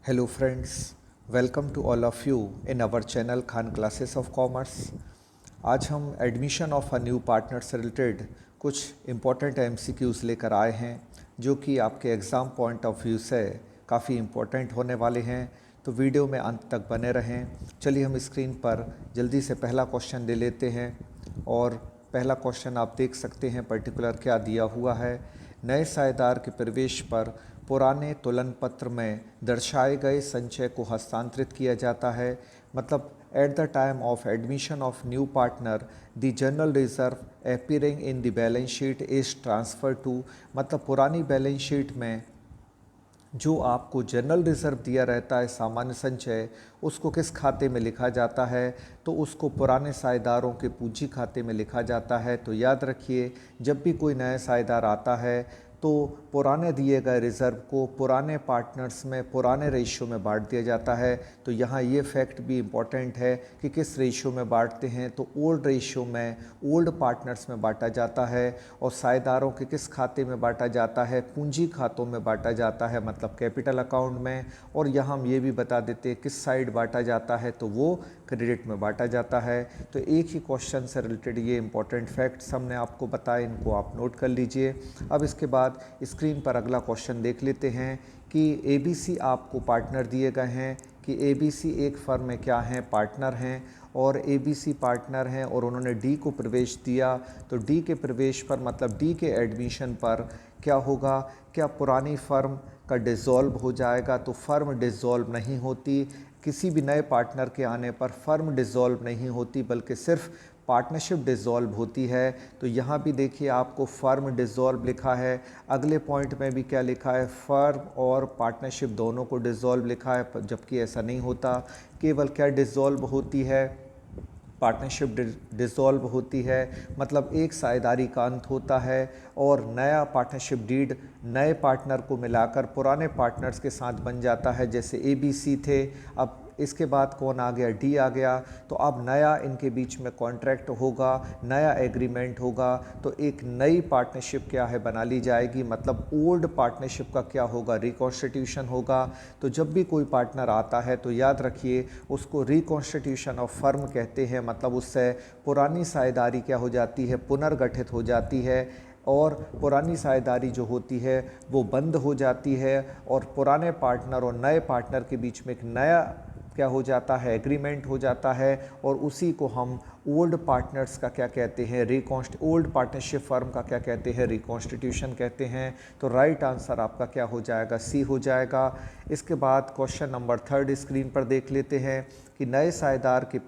Hello friends, welcome to all of you in our channel Khan classes of commerce. आज हम admission of a new partner से related कुछ important MCQs लेकर आए हैं जो कि आपके एग्ज़ाम पॉइंट ऑफ व्यू से काफ़ी इम्पोर्टेंट होने वाले हैं। तो वीडियो में अंत तक बने रहें। चलिए हम स्क्रीन पर जल्दी से पहला क्वेश्चन ले लेते हैं और पहला क्वेश्चन आप देख सकते हैं पर्टिकुलर क्या दिया हुआ है। नए साझेदार के प्रवेश पर पुराने तुलन पत्र में दर्शाए गए संचय को हस्तांतरित किया जाता है। मतलब at the time of admission of new partner the general reserve appearing in the balance sheet is transfer to, मतलब पुरानी बैलेंस शीट में जो आपको जनरल रिजर्व दिया रहता है सामान्य संचय, उसको किस खाते में लिखा जाता है, तो उसको पुराने साझेदारों के पूंजी खाते में लिखा जाता है। तो याद रखिए, जब भी कोई नया साझेदार आता है तो पुराने दिए गए रिज़र्व को पुराने पार्टनर्स में पुराने रेशियो में बांट दिया जाता है। तो यहाँ ये फैक्ट भी इम्पॉर्टेंट है कि किस रेशियो में बांटते हैं, तो ओल्ड रेशियो में ओल्ड पार्टनर्स में बांटा जाता है। और साझेदारों के किस खाते में बांटा जाता है, पूंजी खातों में बांटा जाता है, मतलब कैपिटल अकाउंट में। और यहाँ हम ये भी बता देते हैं किस साइड बांटा जाता है, तो वो क्रेडिट में बांटा जाता है। तो एक ही क्वेश्चन से रिलेटेड ये इंपॉर्टेंट फैक्ट्स हमने आपको बताए, इनको आप नोट कर लीजिए। अब इसके बाद स्क्रीन पर अगला क्वेश्चन देख लेते हैं कि एबीसी आपको पार्टनर दिए गए हैं कि एबीसी एक फर्म में क्या हैं, पार्टनर हैं। और एबीसी पार्टनर हैं और उन्होंने डी को प्रवेश दिया। तो डी के प्रवेश पर, मतलब डी के एडमिशन पर क्या होगा, क्या पुरानी फर्म का डिसॉल्व हो जाएगा? तो फर्म डिसॉल्व नहीं होती। किसी भी नए पार्टनर के आने पर फर्म डिसॉल्व नहीं होती, बल्कि सिर्फ पार्टनरशिप डिसॉल्व होती है। तो यहाँ भी देखिए आपको फर्म डिसॉल्व लिखा है। अगले पॉइंट में भी क्या लिखा है, फर्म और पार्टनरशिप दोनों को डिसॉल्व लिखा है, जबकि ऐसा नहीं होता। केवल क्या डिसॉल्व होती है, पार्टनरशिप डिसॉल्व होती है, मतलब एक साझेदारी का अंत होता है और नया पार्टनरशिप डीड नए पार्टनर को मिलाकर पुराने पार्टनर्स के साथ बन जाता है। जैसे एबीसी थे, अब इसके बाद कौन आ गया, डी आ गया। तो अब नया इनके बीच में कॉन्ट्रैक्ट होगा, नया एग्रीमेंट होगा। तो एक नई पार्टनरशिप क्या है, बना ली जाएगी। मतलब ओल्ड पार्टनरशिप का क्या होगा, रिकॉन्स्टिट्यूशन होगा। तो जब भी कोई पार्टनर आता है तो याद रखिए उसको रिकॉन्स्टिट्यूशन ऑफ फर्म कहते हैं। मतलब उससे पुरानी साझेदारी क्या हो जाती है, पुनर्गठित हो जाती है और पुरानी साझेदारी जो होती है वो बंद हो जाती है और पुराने पार्टनर और नए पार्टनर के बीच में एक नया क्या हो जाता है, एग्रीमेंट हो जाता है। और उसी को हम ओल्ड पार्टनर्स का क्या कहते हैं, ओल्ड पार्टनरशिप फर्म का क्या कहते हैं, रिकॉन्स्टिट्यूशन कहते हैं। तो राइट आंसर आपका क्या हो जाएगा, सी हो जाएगा। इसके बाद क्वेश्चन नंबर 3 स्क्रीन पर देख लेते हैं कि नए साझेदार के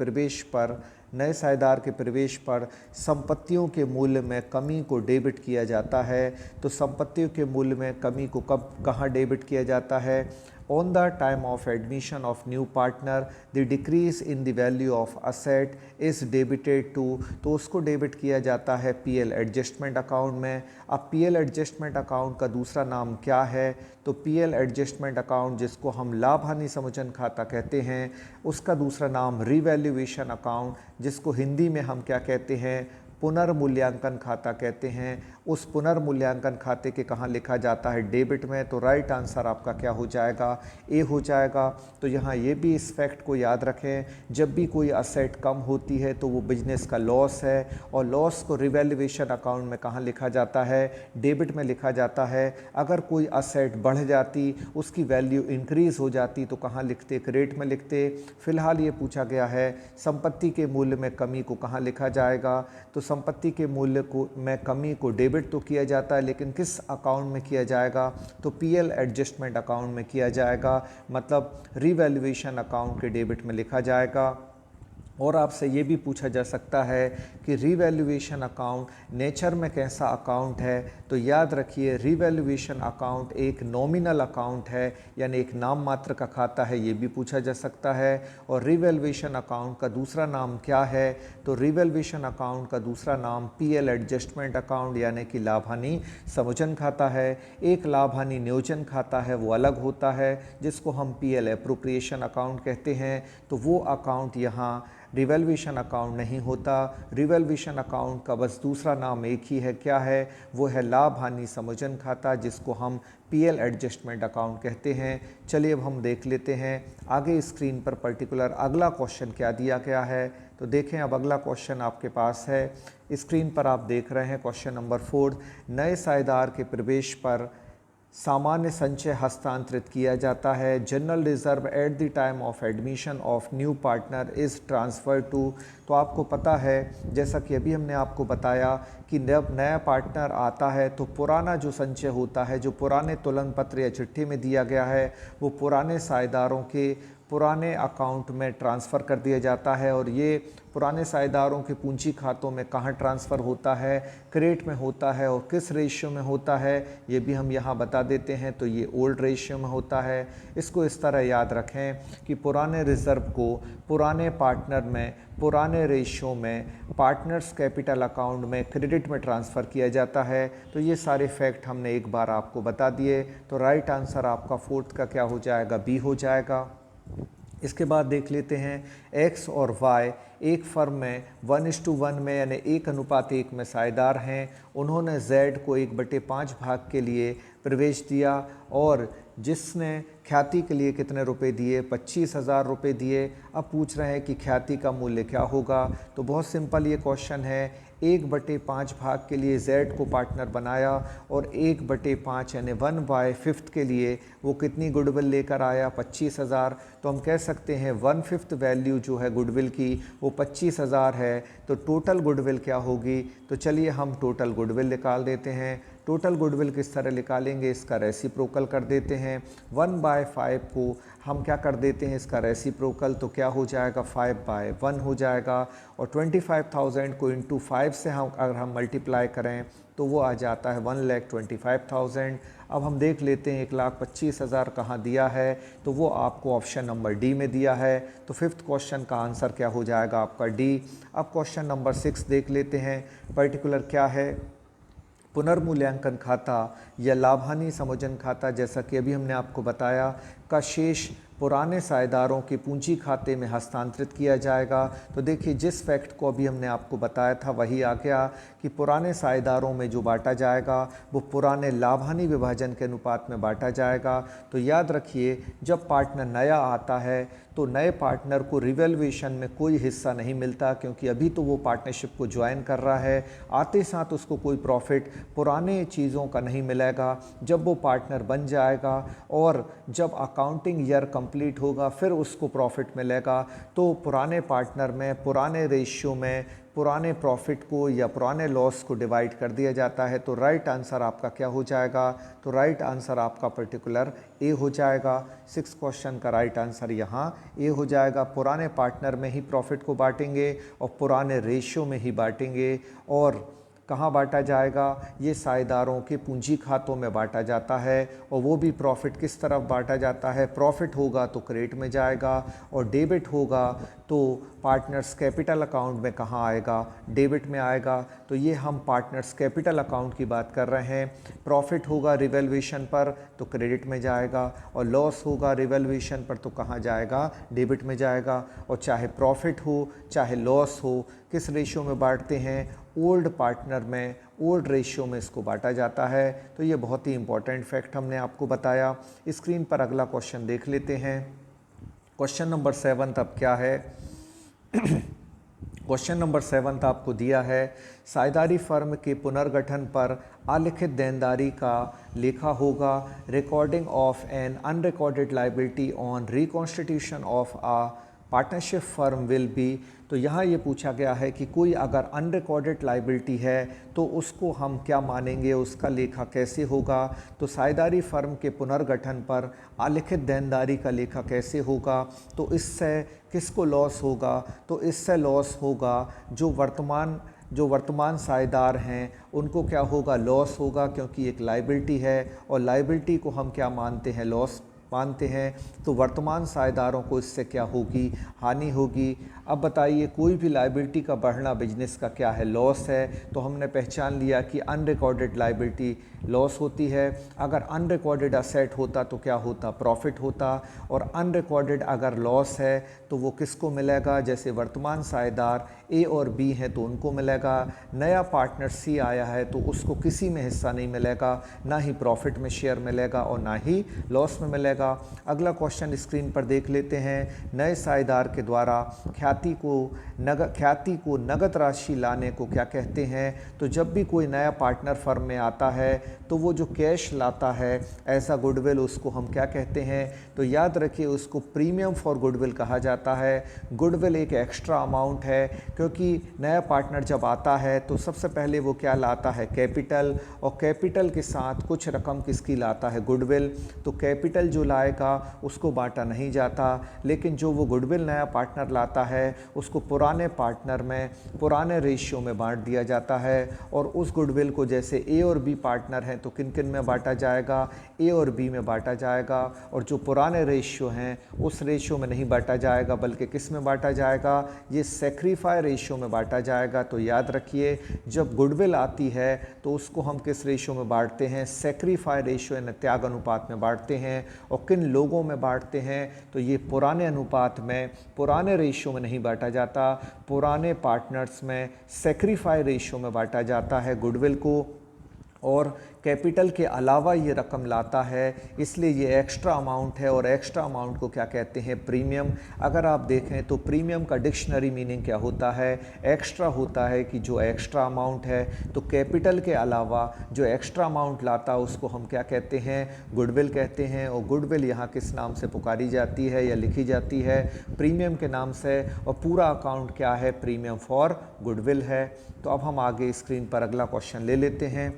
प्रवेश पर संपत्तियों के मूल्य में कमी को डेबिट किया जाता है। तो संपत्तियों के मूल्य में कमी को कब कहाँ डेबिट किया जाता है, on the time of admission of new partner the decrease in the value of asset is debited to. तो उसको डेबिट किया जाता है पीएल एडजस्टमेंट अकाउंट में। अब पीएल एडजस्टमेंट अकाउंट का दूसरा नाम क्या है, तो पीएल एडजस्टमेंट अकाउंट जिसको हम लाभ हानि समोचन खाता कहते हैं, उसका दूसरा नाम रिवैल्यूएशन अकाउंट, जिसको हिंदी में हम क्या कहते हैं, पुनर्मूल्यांकन खाता कहते हैं। उस पुनर्मूल्यांकन खाते के कहाँ लिखा जाता है, डेबिट में। तो राइट आंसर आपका क्या हो जाएगा, ए हो जाएगा। तो यहाँ ये भी इस फैक्ट को याद रखें, जब भी कोई असेट कम होती है तो वो बिजनेस का लॉस है और लॉस को रिवैल्यूएशन अकाउंट में कहाँ लिखा जाता है, डेबिट में लिखा जाता है। अगर कोई असेट बढ़ जाती, उसकी वैल्यू इंक्रीज़ हो जाती तो कहाँ लिखते, क्रेडिट में लिखते। फिलहाल ये पूछा गया है संपत्ति के मूल्य में कमी को कहाँ लिखा जाएगा, तो संपत्ति के मूल्य को में कमी को डेबिट तो किया जाता है, लेकिन किस अकाउंट में किया जाएगा, तो पीएल एडजस्टमेंट अकाउंट में किया जाएगा। मतलब रिवैल्यूएशन अकाउंट के डेबिट में लिखा जाएगा। और आपसे ये भी पूछा जा सकता है कि रिवैल्यूएशन अकाउंट नेचर में कैसा अकाउंट है, तो याद रखिए रिवैल्यूएशन अकाउंट एक नॉमिनल अकाउंट है, यानी एक नाम मात्र का खाता है, ये भी पूछा जा सकता है। और रिवैल्यूएशन अकाउंट का दूसरा नाम क्या है, तो रिवैल्यूएशन अकाउंट का दूसरा नाम पीएल एडजस्टमेंट अकाउंट यानी कि लाभ हानि समोचन खाता है। एक लाभ हानि नियोजन खाता है, वो अलग होता है, जिसको हम पीएल एप्रोप्रिएशन अकाउंट कहते हैं। तो वो अकाउंट यहाँ रिवैल्यूएशन अकाउंट नहीं होता। रिवैल्यूएशन अकाउंट का बस दूसरा नाम एक ही है, क्या है? वो है लाभ हानि समोजन खाता, जिसको हम पीएल एडजस्टमेंट अकाउंट कहते हैं। चलिए अब हम देख लेते हैं आगे स्क्रीन पर पर्टिकुलर अगला क्वेश्चन क्या दिया गया है। तो देखें, अब अगला क्वेश्चन आपके पास है, स्क्रीन पर आप देख रहे हैं क्वेश्चन नंबर 4। नए साझेदार के प्रवेश पर सामान्य संचय हस्तांतरित किया जाता है। General reserve at the time of admission of new partner is transfer to. तो आपको पता है, जैसा कि अभी हमने आपको बताया कि जब नया पार्टनर आता है तो पुराना जो संचय होता है, जो पुराने तुलन पत्र या चिट्ठी में दिया गया है, वो पुराने साझेदारों के पुराने अकाउंट में ट्रांसफ़र कर दिया जाता है। और ये पुराने साझेदारों के पूंजी खातों में कहाँ ट्रांसफ़र होता है, क्रेडिट में होता है, और किस रेशियो में होता है ये भी हम यहाँ बता देते हैं। तो ये ओल्ड रेशियो में होता है। इसको इस तरह याद रखें कि पुराने रिज़र्व को पुराने पार्टनर में पुराने रेशियो में पार्टनर्स कैपिटल अकाउंट में क्रेडिट में ट्रांसफ़र किया जाता है। तो ये सारे फैक्ट हमने एक बार आपको बता दिए। तो राइट आंसर आपका 4th का क्या हो जाएगा? बी हो जाएगा। इसके बाद देख लेते हैं एक्स और वाई एक फर्म में 1:1 में यानी 1:1 में साझेदार हैं। उन्होंने जेड को 1/5 भाग के लिए प्रवेश दिया और जिसने ख्याति के लिए कितने रुपए दिए? 25,000 रुपये दिए। अब पूछ रहे हैं कि ख्याति का मूल्य क्या होगा। तो बहुत सिंपल ये क्वेश्चन है। 1/5 भाग के लिए जेड को पार्टनर बनाया और 1/5 यानी 1/5 के लिए वो कितनी गुडविल लेकर आया? 25,000। तो हम कह सकते हैं 1/5 वैल्यू जो है गुडविल की वो 25,000 है। तो टोटल गुडविल क्या होगी? तो चलिए हम टोटल गुडविल निकाल देते हैं। टोटल गुडविल किस तरह निकालेंगे? इसका रेसिप्रोकल कर देते हैं। 1/5 को हम क्या कर देते हैं? इसका रेसिप्रोकल, तो क्या हो जाएगा? 5/1 हो जाएगा। और 25,000 को इंटू 5 से हम अगर हम मल्टीप्लाई करें तो वो आ जाता है 1,25,000। अब हम देख लेते हैं 1,25,000 कहाँ दिया है। तो वो आपको ऑप्शन नंबर डी में दिया है। तो 5th क्वेश्चन का आंसर क्या हो जाएगा? आपका डी। अब क्वेश्चन नंबर 6 देख लेते हैं। पर्टिकुलर क्या है? पुनर्मूल्यांकन खाता या लाभानी समोजन खाता, जैसा कि अभी हमने आपको बताया, का शेष पुराने साझेदारों के पूंजी खाते में हस्तांतरित किया जाएगा। तो देखिए, जिस फैक्ट को अभी हमने आपको बताया था वही आ गया कि पुराने साझेदारों में जो बांटा जाएगा वो पुराने लाभानी विभाजन के अनुपात में बांटा जाएगा। तो याद रखिए, जब पार्टनर नया आता है तो नए पार्टनर को रिवैल्यूएशन में कोई हिस्सा नहीं मिलता, क्योंकि अभी तो वो पार्टनरशिप को ज्वाइन कर रहा है। आते साथ उसको कोई प्रॉफिट पुराने चीज़ों का नहीं मिलेगा। जब वो पार्टनर बन जाएगा और जब अकाउंटिंग ईयर कंप्लीट होगा फिर उसको प्रॉफिट मिलेगा। तो पुराने पार्टनर में पुराने रेशियो में पुराने प्रॉफिट को या पुराने लॉस को डिवाइड कर दिया जाता है। तो राइट आंसर आपका क्या हो जाएगा? तो राइट आंसर आपका पर्टिकुलर ए हो जाएगा। 6 क्वेश्चन का राइट आंसर यहाँ ए हो जाएगा। पुराने पार्टनर में ही प्रॉफिट को बांटेंगे और पुराने रेशियो में ही बांटेंगे। और कहाँ बांटा जाएगा? ये साझेदारों के पूंजी खातों में बांटा जाता है। और वो भी प्रॉफिट किस तरफ बांटा जाता है? प्रॉफिट होगा तो क्रेडिट में जाएगा और डेबिट होगा तो पार्टनर्स कैपिटल अकाउंट में कहाँ आएगा? डेबिट में आएगा। तो ये हम पार्टनर्स कैपिटल अकाउंट की बात कर रहे हैं। प्रॉफिट होगा रिवैल्यूएशन पर तो क्रेडिट में जाएगा और लॉस होगा रिवैल्यूएशन पर तो कहाँ जाएगा? डेबिट में जाएगा। और चाहे प्रॉफिट हो चाहे लॉस हो, किस रेशियो में बांटते हैं? ओल्ड पार्टनर में, ओल्ड रेशियो में इसको बांटा जाता है। तो ये बहुत ही इंपॉर्टेंट फैक्ट हमने आपको बताया। स्क्रीन पर अगला क्वेश्चन देख लेते हैं। क्वेश्चन नंबर 7 अब क्या है? क्वेश्चन नंबर 7 आपको दिया है, साझेदारी फर्म के पुनर्गठन पर अलिखित देनदारी का लेखा होगा। Recording of an unrecorded liability on reconstitution of a partnership firm will be. तो यहाँ ये पूछा गया है कि कोई अगर अनरिकॉर्डेड लाइबिलिटी है तो उसको हम क्या मानेंगे, उसका लेखा कैसे होगा। तो साझेदारी फर्म के पुनर्गठन पर अलिखित देनदारी का लेखा कैसे होगा? तो इससे किसको लॉस होगा? तो इससे लॉस होगा जो वर्तमान साझेदार हैं उनको क्या होगा? लॉस होगा, क्योंकि एक लाइबिलिटी है और लाइबिलिटी को हम क्या मानते हैं? लॉस मानते हैं तो वर्तमान साझेदारों को इससे क्या होगी, हानि होगी। अब बताइए कोई भी लायबिलिटी का बढ़ना बिजनेस का क्या है, लॉस है। तो हमने पहचान लिया कि अनरिकॉर्डेड लायबिलिटी लॉस होती है। अगर अनरिकॉर्डेड असेट होता तो क्या होता, प्रॉफिट होता। और अनरिकॉर्डेड अगर लॉस है तो वो किसको मिलेगा, जैसे वर्तमान साझेदार ए और बी हैं तो उनको मिलेगा। नया पार्टनर सी आया है तो उसको किसी में हिस्सा नहीं मिलेगा, ना ही प्रॉफिट में शेयर मिलेगा और ना ही लॉस में मिलेगा। अगला क्वेश्चन स्क्रीन पर देख लेते हैं। नए साझेदार के द्वारा ख्याति को नगद राशि लाने को क्या कहते हैं। तो जब भी कोई नया पार्टनर फर्म में आता है तो वो जो कैश लाता है ऐसा गुडविल, उसको हम क्या कहते हैं। तो याद रखिए उसको प्रीमियम फॉर गुडविल कहा जाता है। गुडविल एक एक्स्ट्रा अमाउंट है, क्योंकि नया पार्टनर जब आता है तो सबसे पहले वो क्या लाता है, कैपिटल। और कैपिटल के साथ कुछ रकम किसकी लाता है, गुडविल। तो कैपिटल जो लाएगा उसको बांटा नहीं जाता, लेकिन जो वो गुडविल नया पार्टनर लाता है उसको पुराने पार्टनर में पुराने रेशियो में बांट दिया जाता है। और उस गुडविल को जैसे ए और बी पार्टनर हैं तो किन किन में बांटा जाएगा, ए और बी में बांटा जाएगा। और जो पुराने रेशियो हैं उस रेशियो में नहीं बांटा जाएगा, बल्कि किस में बांटा जाएगा, ये सेक्रीफाई रेशियो में बांटा जाएगा। तो याद रखिए जब गुडविल आती है तो उसको हम किस रेशियो में बांटते हैं, सेक्रीफाई रेशियो यानी त्याग अनुपात में बांटते हैं। और किन लोगों में बांटते हैं, तो ये पुराने अनुपात में, पुराने रेशियो में नहीं बांटा जाता, पुराने पार्टनर्स में सेक्रीफाई रेशियो में बांटा जाता है गुडविल को। और कैपिटल के अलावा ये रकम लाता है, इसलिए ये एक्स्ट्रा अमाउंट है। और एक्स्ट्रा अमाउंट को क्या कहते हैं, प्रीमियम। अगर आप देखें तो प्रीमियम का डिक्शनरी मीनिंग क्या होता है, एक्स्ट्रा होता है कि जो एक्स्ट्रा अमाउंट है। तो कैपिटल के अलावा जो एक्स्ट्रा अमाउंट लाता है उसको हम क्या कहते हैं, गुडविल कहते हैं। और गुडविल यहाँ किस नाम से पुकारी जाती है या लिखी जाती है, प्रीमियम के नाम से। और पूरा अकाउंट क्या है, प्रीमियम फॉर गुडविल है। तो अब हम आगे स्क्रीन पर अगला क्वेश्चन ले लेते हैं।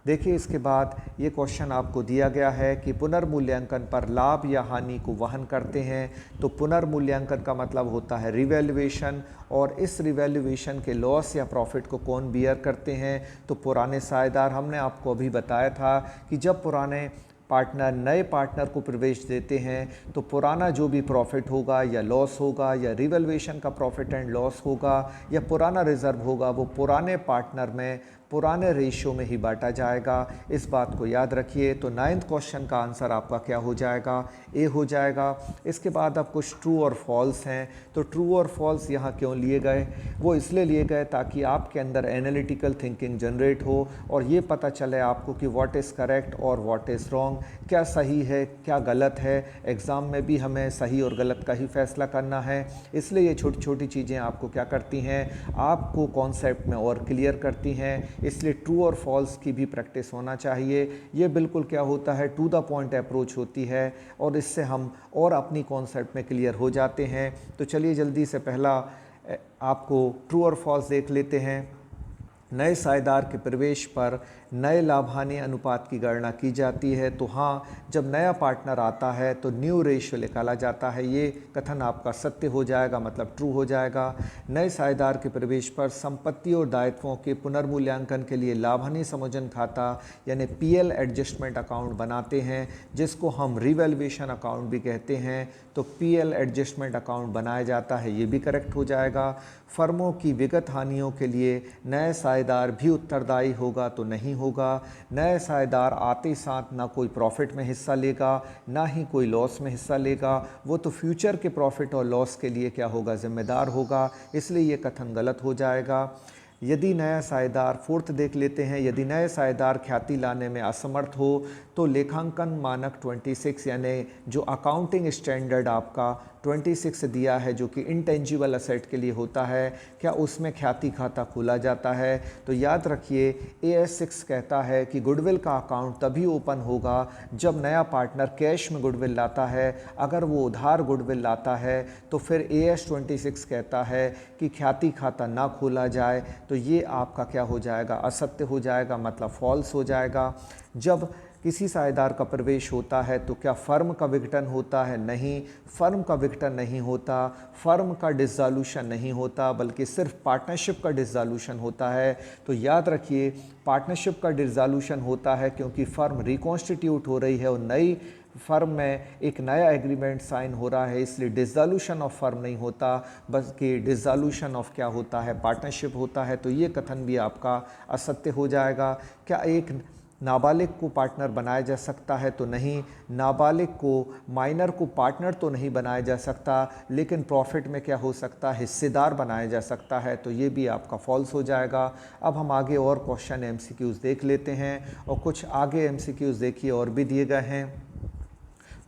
देखिए इसके बाद ये क्वेश्चन आपको दिया गया है कि पुनर्मूल्यांकन पर लाभ या हानि को वहन करते हैं। तो पुनर्मूल्यांकन का मतलब होता है रिवैल्यूएशन, और इस रिवैल्यूएशन के लॉस या प्रॉफिट को कौन बियर करते हैं, तो पुराने साझेदार। हमने आपको अभी बताया था कि जब पुराने पार्टनर नए पार्टनर को प्रवेश देते हैं तो पुराना जो भी प्रॉफिट होगा या लॉस होगा या रिवैल्यूएशन का प्रॉफिट एंड लॉस होगा या पुराना रिजर्व होगा, वो पुराने पार्टनर में पुराने रेशियो में ही बांटा जाएगा। इस बात को याद रखिए। तो 9th क्वेश्चन का आंसर आपका क्या हो जाएगा, ए हो जाएगा। इसके बाद अब कुछ ट्रू और फॉल्स हैं। तो ट्रू और फॉल्स यहाँ क्यों लिए गए, वो इसलिए लिए गए ताकि आपके अंदर एनालिटिकल थिंकिंग जनरेट हो और ये पता चले आपको कि व्हाट इज़ करेक्ट और व्हाट इज़ रॉन्ग, क्या सही है क्या गलत है। एग्ज़ाम में भी हमें सही और गलत का ही फैसला करना है, इसलिए ये छोटी छोटी चीज़ें आपको क्या करती हैं, आपको कॉन्सेप्ट में और क्लियर करती हैं। इसलिए ट्रू और फॉल्स की भी प्रैक्टिस होना चाहिए। ये बिल्कुल क्या होता है, टू द पॉइंट अप्रोच होती है और इससे हम और अपनी कॉन्सेप्ट में क्लियर हो जाते हैं। तो चलिए जल्दी से पहला आपको ट्रू और फॉल्स देख लेते हैं। नए साझेदार के प्रवेश पर नए लाभ हानि अनुपात की गणना की जाती है। तो हाँ, जब नया पार्टनर आता है तो न्यू रेशियो निकाला जाता है। ये कथन आपका सत्य हो जाएगा, मतलब ट्रू हो जाएगा। नए साझेदार के प्रवेश पर संपत्ति और दायित्वों के पुनर्मूल्यांकन के लिए लाभ हानि समोजन खाता यानी पीएल एडजस्टमेंट अकाउंट बनाते हैं, जिसको हम रिवैल्यूएशन अकाउंट भी कहते हैं। तो पीएल एडजस्टमेंट अकाउंट बनाया जाता है, ये भी करेक्ट हो जाएगा। फर्मों की विगत हानियों के लिए नए साझेदार भी उत्तरदायी होगा, तो नहीं होगा। नए साझेदार आते साथ ना कोई प्रॉफिट में हिस्सा लेगा ना ही कोई लॉस में हिस्सा लेगा, वो तो फ्यूचर के प्रॉफिट और लॉस के लिए क्या होगा, जिम्मेदार होगा। इसलिए ये कथन गलत हो जाएगा। यदि नया साझेदार, फोर्थ देख लेते हैं, यदि नए साझेदार ख्याति लाने में असमर्थ हो तो लेखांकन मानक 26 यानी जो अकाउंटिंग स्टैंडर्ड आपका 26 दिया है जो कि इंटेंजिबल असेट के लिए होता है, क्या उसमें ख्याति खाता खोला जाता है। तो याद रखिए AS 6 कहता है कि गुडविल का अकाउंट तभी ओपन होगा जब नया पार्टनर कैश में गुडविल लाता है। अगर वो उधार गुडविल लाता है तो फिर AS 26 कहता है कि ख्याति खाता ना खोला जाए। तो ये आपका क्या हो जाएगा, असत्य हो जाएगा, मतलब फॉल्स हो जाएगा। जब किसी साझेदार का प्रवेश होता है तो क्या फर्म का विघटन होता है, नहीं, फर्म का विघटन नहीं होता, फर्म का डिसॉल्यूशन नहीं होता, बल्कि सिर्फ पार्टनरशिप का डिसॉल्यूशन होता है। तो याद रखिए पार्टनरशिप का डिसॉल्यूशन होता है क्योंकि फर्म रिकॉन्स्टिट्यूट हो रही है और नई फर्म में एक नया एग्रीमेंट साइन हो रहा है, इसलिए डिसॉल्यूशन ऑफ फर्म नहीं होता, बल्कि डिसॉल्यूशन ऑफ क्या होता है, पार्टनरशिप होता है। तो ये कथन भी आपका असत्य हो जाएगा। क्या एक नाबालिग को पार्टनर बनाया जा सकता है? तो नहीं। नाबालिग को, माइनर को पार्टनर तो नहीं बनाया जा सकता, लेकिन प्रॉफिट में क्या हो सकता है, हिस्सेदार बनाया जा सकता है। तो ये भी आपका फॉल्स हो जाएगा। अब हम आगे और क्वेश्चन एमसीक्यूज़ देख लेते हैं, और कुछ आगे एमसीक्यूज़ देखिए और भी दिए गए हैं।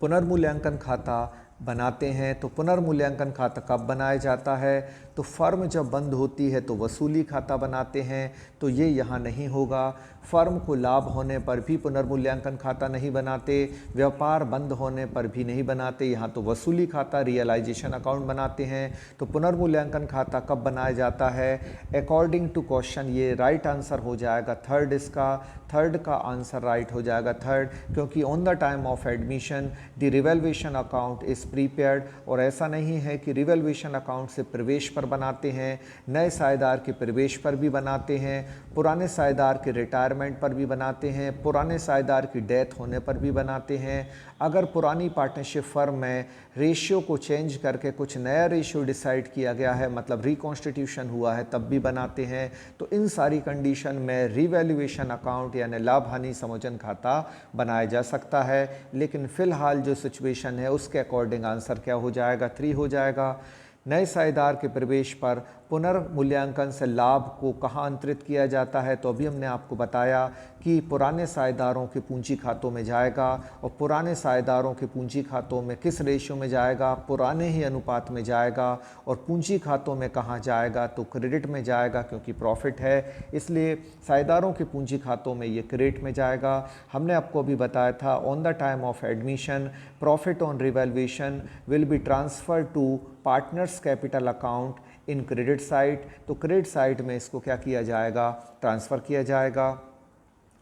पुनर्मूल्यांकन खाता बनाते हैं, तो पुनर्मूल्यांकन खाता कब बनाया जाता है? तो फर्म जब बंद होती है तो वसूली खाता बनाते हैं, तो ये यहाँ नहीं होगा। फर्म को लाभ होने पर भी पुनर्मूल्यांकन खाता नहीं बनाते, व्यापार बंद होने पर भी नहीं बनाते, यहाँ तो वसूली खाता, रियलाइजेशन अकाउंट बनाते हैं। तो पुनर्मूल्यांकन खाता कब बनाया जाता है? अकॉर्डिंग टू क्वेश्चन ये राइट आंसर हो जाएगा थर्ड। इसका थर्ड का आंसर राइट हो जाएगा थर्ड, क्योंकि on the time of admission the revaluation account is prepared. और ऐसा नहीं है कि रिवैल्यूएशन अकाउंट से प्रवेश पर बनाते हैं, नए साझेदार के प्रवेश पर भी बनाते हैं, पुराने साझेदार के रिटायरमेंट पर भी बनाते हैं, पुराने साझेदार की डेथ होने पर भी बनाते हैं। अगर पुरानी पार्टनरशिप फर्म में रेशियो को चेंज करके कुछ नया रेशियो डिसाइड किया गया है, मतलब रिकॉन्स्टिट्यूशन हुआ है, तब भी बनाते हैं। तो इन सारी कंडीशन में रिवैल्यूएशन अकाउंट यानी लाभ हानि समायोजन खाता बनाया जा सकता है। लेकिन फ़िलहाल जो सिचुएशन है उसके अकॉर्डिंग आंसर क्या हो जाएगा? 3 हो जाएगा। नए साझेदार के प्रवेश पर पुनर्मूल्यांकन से लाभ को कहाँ अंतरित किया जाता है? तो अभी हमने आपको बताया कि पुराने साझेदारों के पूंजी खातों में जाएगा, और पुराने साझेदारों के पूंजी खातों में किस रेशियो में जाएगा? पुराने ही अनुपात में जाएगा। और पूंजी खातों में कहाँ जाएगा? तो क्रेडिट में जाएगा, क्योंकि प्रॉफिट है, इसलिए साझेदारों के पूंजी खातों में ये क्रेडिट में जाएगा। हमने आपको अभी बताया था on the time of admission profit on revaluation will be transfer to partners capital account in credit side. तो क्रेडिट साइड में इसको क्या किया जाएगा? ट्रांसफ़र किया जाएगा।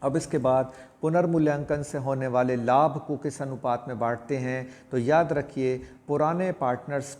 अब इसके बाद पुनर्मूल्यांकन से होने वाले लाभ को किस अनुपात में बांटते हैं? तो याद रखिए पुराने पार्टनर्स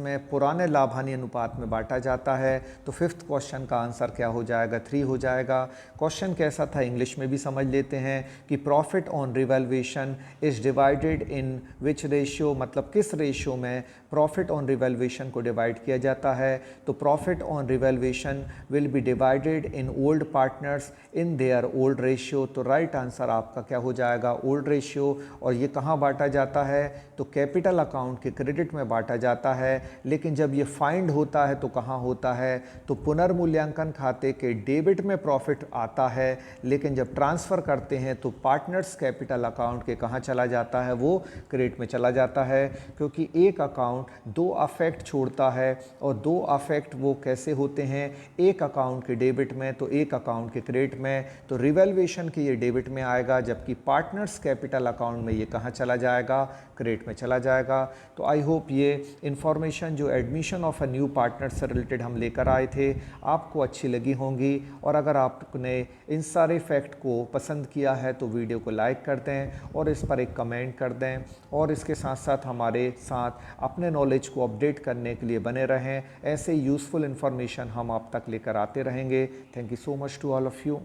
में पुराने लाभ हानि अनुपात में बांटा जाता है। तो फिफ्थ क्वेश्चन का आंसर क्या हो जाएगा? 3 हो जाएगा। क्वेश्चन कैसा था इंग्लिश में भी समझ लेते हैं कि profit on revaluation is divided in which ratio, मतलब किस रेशियो में प्रॉफिट ऑन रिवैल्यूएशन को डिवाइड किया जाता है? तो profit on revaluation will B divided in old partners in their old ratio. तो राइट आंसर आपका क्या हो जाएगा? Old ratio. और ये कहाँ बांटा जाता है? तो कैपिटल अकाउंट के क्रेडिट में बांटा जाता है। लेकिन जब ये फाइंड होता है तो कहाँ होता है? तो पुनर्मूल्यांकन खाते के डेबिट में प्रॉफिट आता है, लेकिन जब ट्रांसफ़र करते हैं तो पार्टनर्स कैपिटल अकाउंट के कहाँ चला जाता है? वो क्रेडिट में चला जाता है, क्योंकि एक अकाउंट 2 अफेक्ट छोड़ता है, और 2 अफेक्ट वो कैसे होते हैं? एक अकाउंट के डेबिट में तो एक अकाउंट के क्रेडिट में। तो रिवैल्यूएशन के ये डेबिट में आएगा, जबकि पार्टनर्स कैपिटल अकाउंट में ये कहाँ चला जाएगा? क्रेडिट में चला जाएगा। तो आई होप ये इन्फॉर्मेशन जो admission of a new partner से रिलेटेड हम लेकर आए थे आपको अच्छी लगी होंगी। और अगर आपने इन सारे फैक्ट को पसंद किया है तो वीडियो को लाइक कर दें और इस पर एक कमेंट कर दें, और इसके साथ साथ हमारे साथ अपने नॉलेज को अपडेट करने के लिए बने रहें। ऐसे यूज़फुल इन्फॉर्मेशन हम आप तक लेकर आते रहेंगे। Thank you so much to all of you.